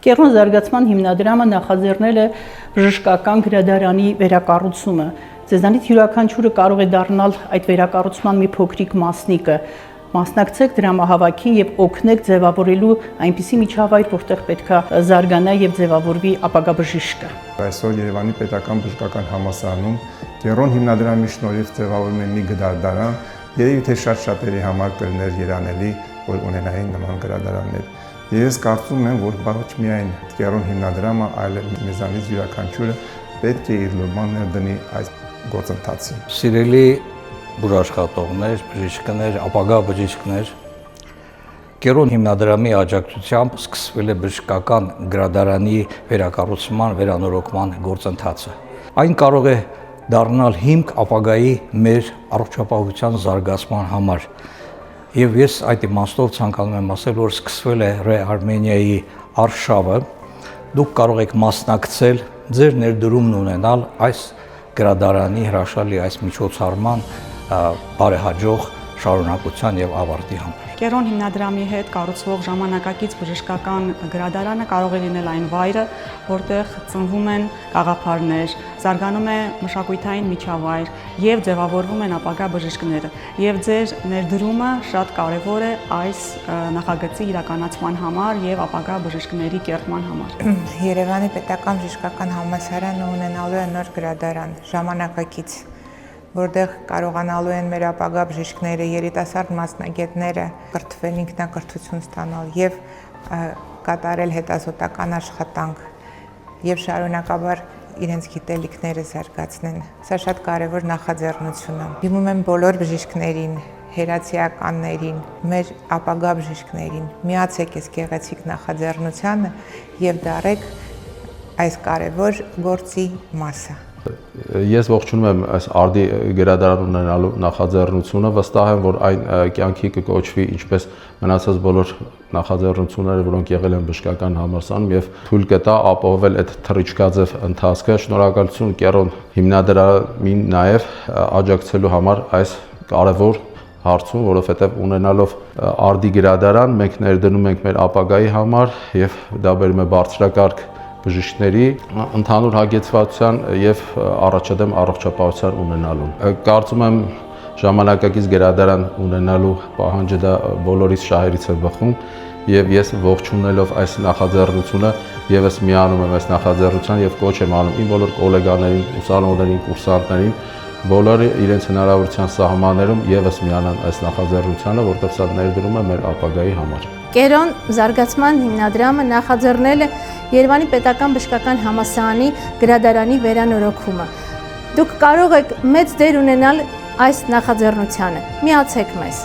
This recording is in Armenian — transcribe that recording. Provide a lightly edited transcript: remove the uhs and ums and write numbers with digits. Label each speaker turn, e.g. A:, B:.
A: Կերոն զարգացման հիմնադրամը նախաձեռնել է բժշկական գրադարանի վերակառուցումը։ Ձեզանից յուրաքանչյուրը կարող է դառնալ այդ վերակառուցման մի փոքրիկ մասնիկը։ Մասնակցեք դրամահավաքին եւ օգնեք ձևավորելու այնպիսի միջավայր, որտեղ պետք է զարգանա եւ ձևավորվի ապագա բժիշկը։
B: Այսօր Երևանի պետական բժշկական համալսարանում Կերոն հիմնադրամի շնորհիվ ձևավորվում է մի գրադարան, երևի թե շատ-շատերի համար կլներ երանելի, որ ունենային նման գրադարաններ։ Ես կարծում եմ, որ ոչ միայն Կերոն հիմնադրամը, այլ մեզանից յուրաքանչյուրը պետք է իր լոբան ներդնի այս գործընթացին։
C: Սիրելի բուժաշխատողներ, բժիշկներ, ապագա բժիշկներ, Կերոն հիմնադրամի աջակցությամբ սկսվել է բժշկական գրադարանի վերակառուցման, վերանորոգման գործընթացը։ Այն կարող է դառնալ հիմք ապագայի մեր առողջապահության զարգացման համար։ Եվ ես այդ իմաստով ցանկանում եմ ասել, որ սկսվել է Արմենիայի արշավը, դուք կարող եք մասնակցել, ձեր ներդրումն ունենալ այս գրադարանի հրաշալի այս միջոցառման բարեհաջող շարունակության եւ ավարտի համար։
D: Կերոն հիմնադրամի հետ կառուցվող ժամանակակից բժշկական գրադարանը կարող է լինել այն վայրը, որտեղ ծնվում են գաղափարներ, զարգանում է մշակութային միջավայր եւ ձևավորվում են ապագա բժիշկները։ Եվ ձեր ներդրումը շատ կարեւոր է այս նախագծի իրականացման համար եւ ապագա բժիշկների կերտման համար։
E: Երևանի պետական բժշկական համալսարանը ունենալու է նոր գրադարան, ժամանակակից, որտեղ կարողանալու են մեր ապագա բժիշկները, երիտասարդ մասնագետները կրթվել, ինքնակրթություն ստանալ եւ կատարել հետազոտական աշխատանք եւ շարունակաբար իրենց գիտելիքները զարգացնեն։ Սա շատ կարեւոր նախաձեռնություն է։ Դիմում եմ բոլոր բժիշկներին, հերացիականներին, մեր ապագա բժիշկներին, միացեք այս գեղեցիկ նախաձեռնությանը եւ դարեք այս կարեւոր գործի մասը։
F: Ես ողջունում եմ այս արդի գրադարան ունենալու նախաձեռնությունը, վստահ եմ, որ այն կյանքի կկոչվի ինչպես մնացած բոլոր նախաձեռնությունները, որոնք եղել են բժշկական համալսարանում եւ թույլ կտա ապահովել այդ թռիչքաձև ընթացքը։ Շնորհակալություն Կերոն հիմնադրամին նաեւ աջակցելու համար այս կարևոր հարցում, որովհետեւ ունենալով արդի գրադարան մենք ներդնում ենք մեր ապագայի համար եւ դա բերում է բարձրակարգ բժիշկների ընդհանուր հագեցվածության եւ առաջադեմ առողջապահության ունենալուն։ Կարծում եմ ժամանակակից գրադարան ունենալու պահանջը դա բոլորիս շահերից է բխում եւ ես ողջունելով այս նախաձեռնությունը եւս միանում եմ այս նախաձեռնության եւ կոչ եմ անում իմ բոլոր գոլեգաներին, ուսանողներին, կուրսանտներին, բոլորը իրենց հնարավորության սահմաններում եւս միանան այս նախաձեռնությանը, որտեղ սա ներդրում է մեր ապագայի համար։
G: Կերոն զարգացման հիմնադրամը նախաձեռնել է Երևանի պետական բժշկական համալսարանի գրադարանի վերանորոգումը։ Դուք կարող եք մեծ դեր ունենալ այս նախաձեռնությանը։ Միացեք մեզ։